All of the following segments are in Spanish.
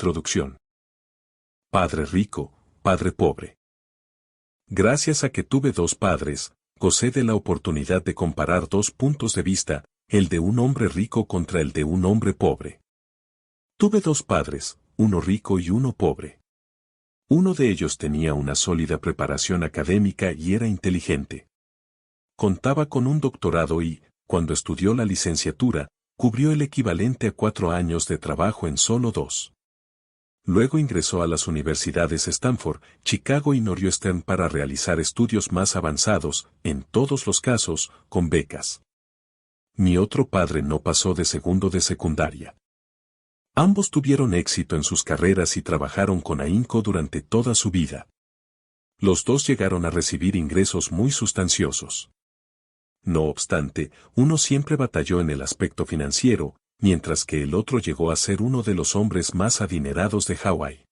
Introducción. Padre rico, padre pobre. Gracias a que tuve dos padres, gocé de la oportunidad de comparar dos puntos de vista, el de un hombre rico contra el de un hombre pobre. Tuve dos padres, uno rico y uno pobre. Uno de ellos tenía una sólida preparación académica y era inteligente. Contaba con un doctorado y, cuando estudió la licenciatura, cubrió el equivalente a 4 años de trabajo en solo 2. Luego ingresó a las universidades Stanford, Chicago y Northwestern para realizar estudios más avanzados, en todos los casos, con becas. Mi otro padre no pasó de segundo de secundaria. Ambos tuvieron éxito en sus carreras y trabajaron con ahínco durante toda su vida. Los dos llegaron a recibir ingresos muy sustanciosos. No obstante, uno siempre batalló en el aspecto financiero, mientras que el otro llegó a ser uno de los hombres más adinerados de Hawái.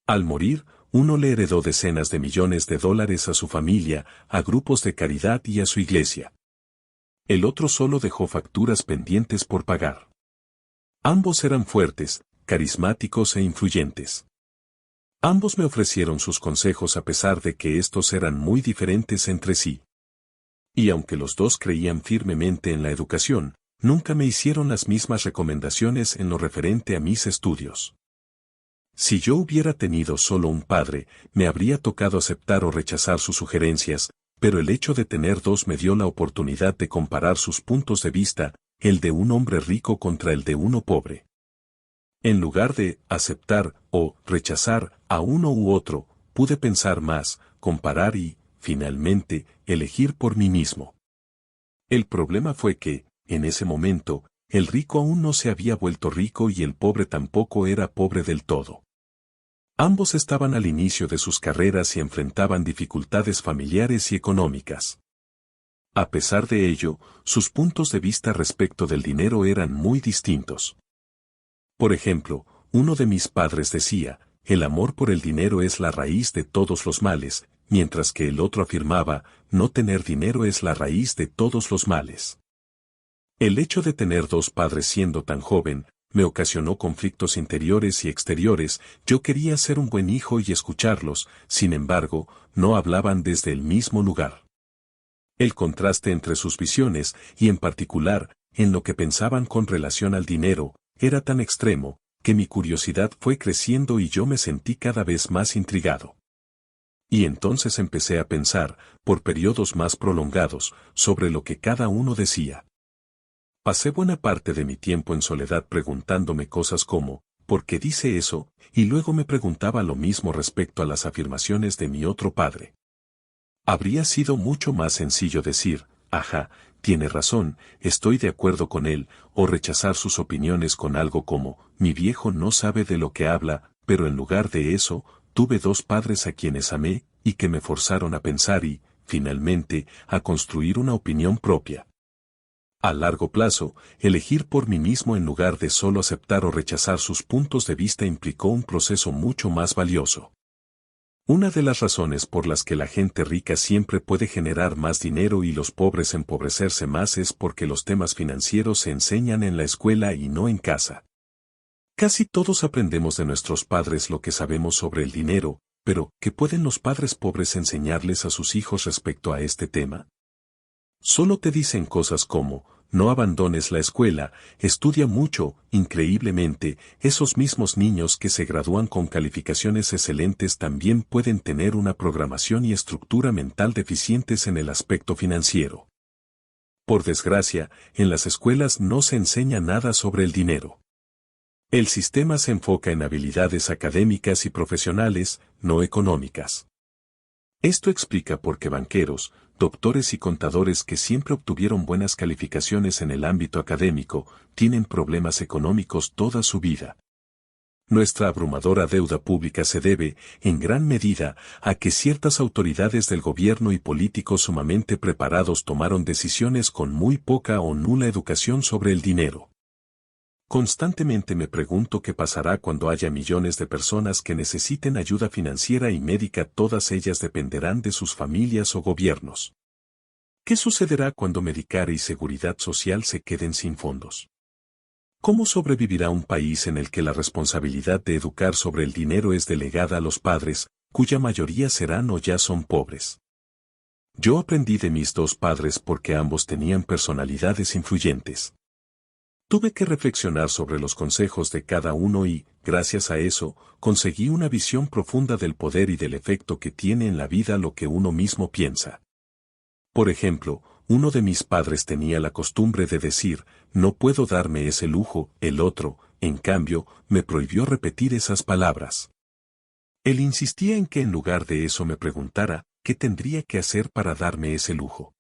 Al morir, uno le heredó decenas de millones de dólares a su familia, a grupos de caridad y a su iglesia. El otro solo dejó facturas pendientes por pagar. Ambos eran fuertes, carismáticos e influyentes. Ambos me ofrecieron sus consejos a pesar de que estos eran muy diferentes entre sí. Y aunque los dos creían firmemente en la educación, nunca me hicieron las mismas recomendaciones en lo referente a mis estudios. Si yo hubiera tenido solo un padre, me habría tocado aceptar o rechazar sus sugerencias, pero el hecho de tener dos me dio la oportunidad de comparar sus puntos de vista, el de un hombre rico contra el de uno pobre. En lugar de aceptar o rechazar a uno u otro, pude pensar más, comparar y, finalmente, elegir por mí mismo. El problema fue que, en ese momento, el rico aún no se había vuelto rico y el pobre tampoco era pobre del todo. Ambos estaban al inicio de sus carreras y enfrentaban dificultades familiares y económicas. A pesar de ello, sus puntos de vista respecto del dinero eran muy distintos. Por ejemplo, uno de mis padres decía, el amor por el dinero es la raíz de todos los males, mientras que el otro afirmaba, no tener dinero es la raíz de todos los males. El hecho de tener dos padres siendo tan joven, me ocasionó conflictos interiores y exteriores. Yo quería ser un buen hijo y escucharlos, sin embargo, no hablaban desde el mismo lugar. El contraste entre sus visiones, y en particular, en lo que pensaban con relación al dinero, era tan extremo, que mi curiosidad fue creciendo y yo me sentí cada vez más intrigado. Y entonces empecé a pensar, por periodos más prolongados, sobre lo que cada uno decía. Pasé buena parte de mi tiempo en soledad preguntándome cosas como, ¿por qué dice eso? Y luego me preguntaba lo mismo respecto a las afirmaciones de mi otro padre. Habría sido mucho más sencillo decir, ajá, tiene razón, estoy de acuerdo con él, o rechazar sus opiniones con algo como, mi viejo no sabe de lo que habla, pero en lugar de eso, tuve dos padres a quienes amé, y que me forzaron a pensar y, finalmente, a construir una opinión propia. A largo plazo, elegir por mí mismo en lugar de solo aceptar o rechazar sus puntos de vista implicó un proceso mucho más valioso. Una de las razones por las que la gente rica siempre puede generar más dinero y los pobres empobrecerse más es porque los temas financieros se enseñan en la escuela y no en casa. Casi todos aprendemos de nuestros padres lo que sabemos sobre el dinero, pero ¿qué pueden los padres pobres enseñarles a sus hijos respecto a este tema? Solo te dicen cosas como, no abandones la escuela, estudia mucho. Increíblemente, esos mismos niños que se gradúan con calificaciones excelentes también pueden tener una programación y estructura mental deficientes en el aspecto financiero. Por desgracia, en las escuelas no se enseña nada sobre el dinero. El sistema se enfoca en habilidades académicas y profesionales, no económicas. Esto explica por qué banqueros, doctores y contadores que siempre obtuvieron buenas calificaciones en el ámbito académico, tienen problemas económicos toda su vida. Nuestra abrumadora deuda pública se debe, en gran medida, a que ciertas autoridades del gobierno y políticos sumamente preparados tomaron decisiones con muy poca o nula educación sobre el dinero. Constantemente me pregunto qué pasará cuando haya millones de personas que necesiten ayuda financiera y médica. Todas ellas dependerán de sus familias o gobiernos. ¿Qué sucederá cuando Medicare y Seguridad Social se queden sin fondos? ¿Cómo sobrevivirá un país en el que la responsabilidad de educar sobre el dinero es delegada a los padres, cuya mayoría serán o ya son pobres? Yo aprendí de mis dos padres porque ambos tenían personalidades influyentes. Tuve que reflexionar sobre los consejos de cada uno y, gracias a eso, conseguí una visión profunda del poder y del efecto que tiene en la vida lo que uno mismo piensa. Por ejemplo, uno de mis padres tenía la costumbre de decir, no puedo darme ese lujo, el otro, en cambio, me prohibió repetir esas palabras. Él insistía en que en lugar de eso me preguntara, ¿qué tendría que hacer para darme ese lujo?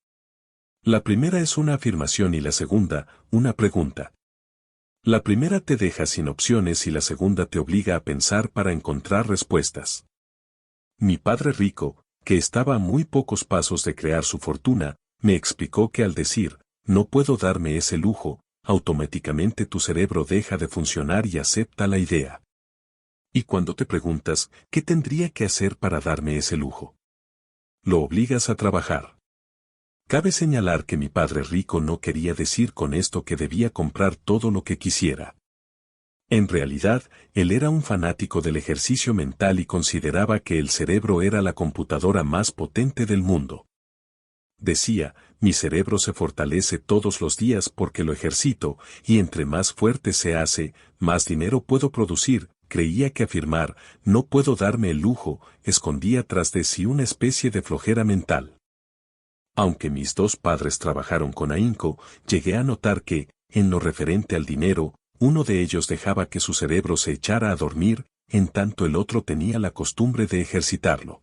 La primera es una afirmación y la segunda, una pregunta. La primera te deja sin opciones y la segunda te obliga a pensar para encontrar respuestas. Mi padre rico, que estaba a muy pocos pasos de crear su fortuna, me explicó que al decir, no puedo darme ese lujo, automáticamente tu cerebro deja de funcionar y acepta la idea. Y cuando te preguntas, ¿qué tendría que hacer para darme ese lujo? Lo obligas a trabajar. Cabe señalar que mi padre rico no quería decir con esto que debía comprar todo lo que quisiera. En realidad, él era un fanático del ejercicio mental y consideraba que el cerebro era la computadora más potente del mundo. Decía, mi cerebro se fortalece todos los días porque lo ejercito, y entre más fuerte se hace, más dinero puedo producir. Creía que afirmar, no puedo darme el lujo, escondía tras de sí una especie de flojera mental. Aunque mis dos padres trabajaron con ahínco, llegué a notar que, en lo referente al dinero, uno de ellos dejaba que su cerebro se echara a dormir, en tanto el otro tenía la costumbre de ejercitarlo.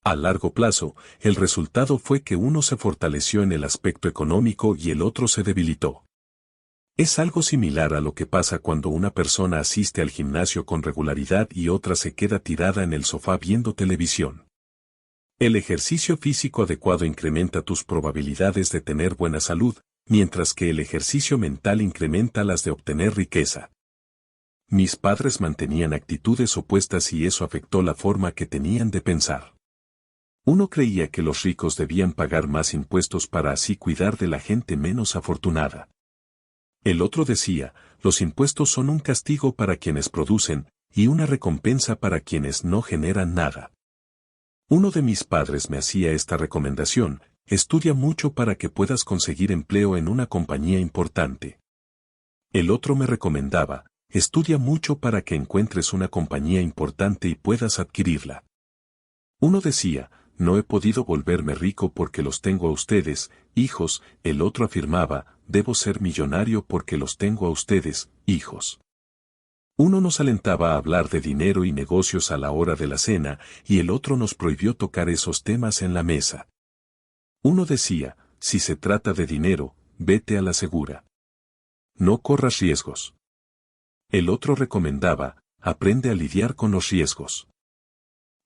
A largo plazo, el resultado fue que uno se fortaleció en el aspecto económico y el otro se debilitó. Es algo similar a lo que pasa cuando una persona asiste al gimnasio con regularidad y otra se queda tirada en el sofá viendo televisión. El ejercicio físico adecuado incrementa tus probabilidades de tener buena salud, mientras que el ejercicio mental incrementa las de obtener riqueza. Mis padres mantenían actitudes opuestas y eso afectó la forma que tenían de pensar. Uno creía que los ricos debían pagar más impuestos para así cuidar de la gente menos afortunada. El otro decía, los impuestos son un castigo para quienes producen, y una recompensa para quienes no generan nada. Uno de mis padres me hacía esta recomendación, estudia mucho para que puedas conseguir empleo en una compañía importante. El otro me recomendaba, estudia mucho para que encuentres una compañía importante y puedas adquirirla. Uno decía, no he podido volverme rico porque los tengo a ustedes, hijos, el otro afirmaba, debo ser millonario porque los tengo a ustedes, hijos. Uno nos alentaba a hablar de dinero y negocios a la hora de la cena, y el otro nos prohibió tocar esos temas en la mesa. Uno decía, si se trata de dinero, vete a la segura. No corras riesgos. El otro recomendaba, aprende a lidiar con los riesgos.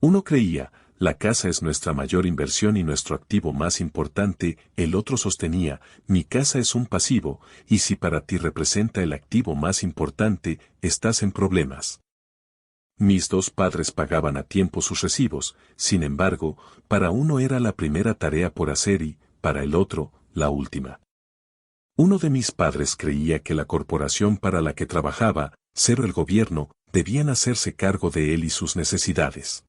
Uno creía, la casa es nuestra mayor inversión y nuestro activo más importante, el otro sostenía, mi casa es un pasivo, y si para ti representa el activo más importante, estás en problemas. Mis dos padres pagaban a tiempo sus recibos, sin embargo, para uno era la primera tarea por hacer y, para el otro, la última. Uno de mis padres creía que la corporación para la que trabajaba, cero el gobierno, debían hacerse cargo de él y sus necesidades.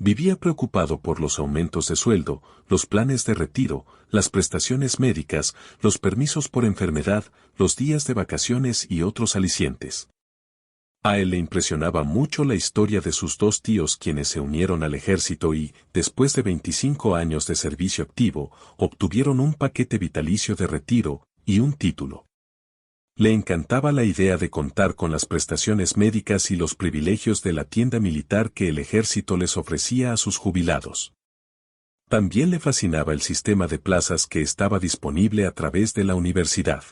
Vivía preocupado por los aumentos de sueldo, los planes de retiro, las prestaciones médicas, los permisos por enfermedad, los días de vacaciones y otros alicientes. A él le impresionaba mucho la historia de sus dos tíos quienes se unieron al ejército y, después de 25 años de servicio activo, obtuvieron un paquete vitalicio de retiro y un título. Le encantaba la idea de contar con las prestaciones médicas y los privilegios de la tienda militar que el ejército les ofrecía a sus jubilados. También le fascinaba el sistema de plazas que estaba disponible a través de la universidad.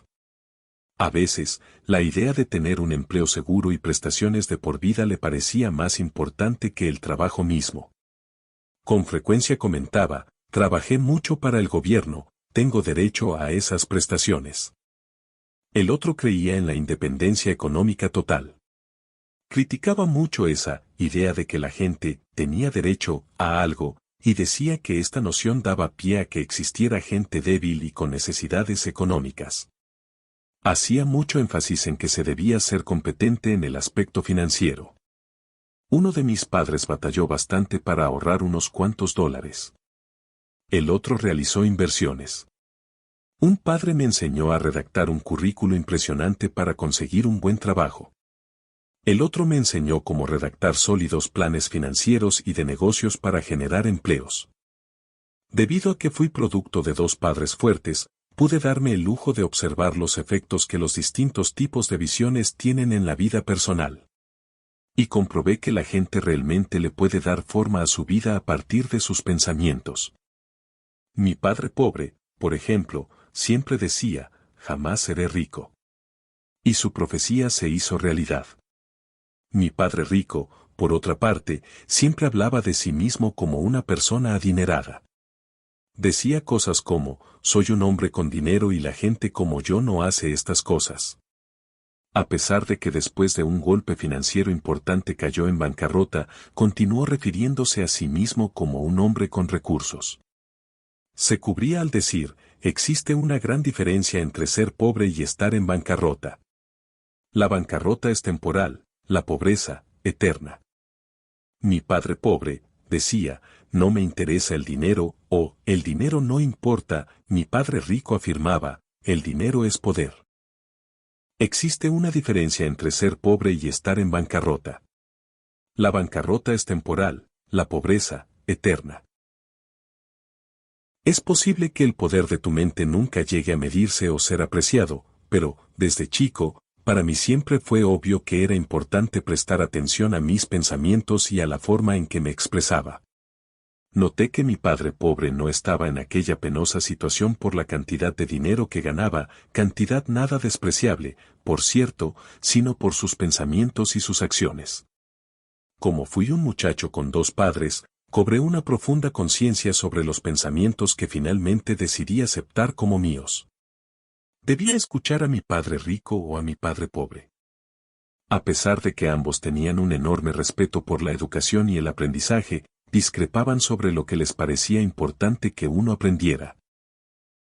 A veces, la idea de tener un empleo seguro y prestaciones de por vida le parecía más importante que el trabajo mismo. Con frecuencia comentaba, trabajé mucho para el gobierno, tengo derecho a esas prestaciones. El otro creía en la independencia económica total. Criticaba mucho esa idea de que la gente tenía derecho a algo, y decía que esta noción daba pie a que existiera gente débil y con necesidades económicas. Hacía mucho énfasis en que se debía ser competente en el aspecto financiero. Uno de mis padres batalló bastante para ahorrar unos cuantos dólares. El otro realizó inversiones. Un padre me enseñó a redactar un currículo impresionante para conseguir un buen trabajo. El otro me enseñó cómo redactar sólidos planes financieros y de negocios para generar empleos. Debido a que fui producto de dos padres fuertes, pude darme el lujo de observar los efectos que los distintos tipos de visiones tienen en la vida personal. Y comprobé que la gente realmente le puede dar forma a su vida a partir de sus pensamientos. Mi padre pobre, por ejemplo, siempre decía, jamás seré rico. Y su profecía se hizo realidad. Mi padre rico, por otra parte, siempre hablaba de sí mismo como una persona adinerada. Decía cosas como, soy un hombre con dinero y la gente como yo no hace estas cosas. A pesar de que después de un golpe financiero importante cayó en bancarrota, continuó refiriéndose a sí mismo como un hombre con recursos. Se cubría al decir, existe una gran diferencia entre ser pobre y estar en bancarrota. La bancarrota es temporal, la pobreza, eterna. Mi padre pobre, decía, no me interesa el dinero, o, el dinero no importa, mi padre rico afirmaba, el dinero es poder. Existe una diferencia entre ser pobre y estar en bancarrota. La bancarrota es temporal, la pobreza, eterna. Es posible que el poder de tu mente nunca llegue a medirse o ser apreciado, pero, desde chico, para mí siempre fue obvio que era importante prestar atención a mis pensamientos y a la forma en que me expresaba. Noté que mi padre pobre no estaba en aquella penosa situación por la cantidad de dinero que ganaba, cantidad nada despreciable, por cierto, sino por sus pensamientos y sus acciones. Como fui un muchacho con dos padres, cobré una profunda conciencia sobre los pensamientos que finalmente decidí aceptar como míos. ¿Debía escuchar a mi padre rico o a mi padre pobre? A pesar de que ambos tenían un enorme respeto por la educación y el aprendizaje, discrepaban sobre lo que les parecía importante que uno aprendiera.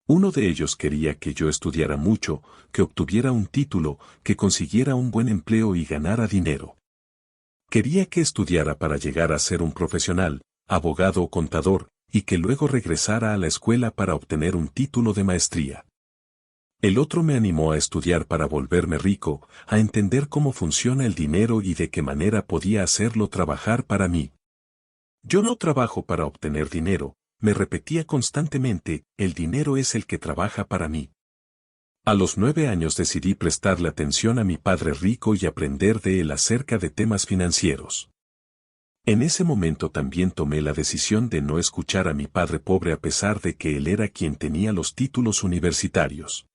Uno de ellos quería que yo estudiara mucho, que obtuviera un título, que consiguiera un buen empleo y ganara dinero. Quería que estudiara para llegar a ser un profesional, abogado o contador, y que luego regresara a la escuela para obtener un título de maestría. El otro me animó a estudiar para volverme rico, a entender cómo funciona el dinero y de qué manera podía hacerlo trabajar para mí. Yo no trabajo para obtener dinero, me repetía constantemente, el dinero es el que trabaja para mí. A los 9 años decidí prestarle atención a mi padre rico y aprender de él acerca de temas financieros. En ese momento también tomé la decisión de no escuchar a mi padre pobre a pesar de que él era quien tenía los títulos universitarios.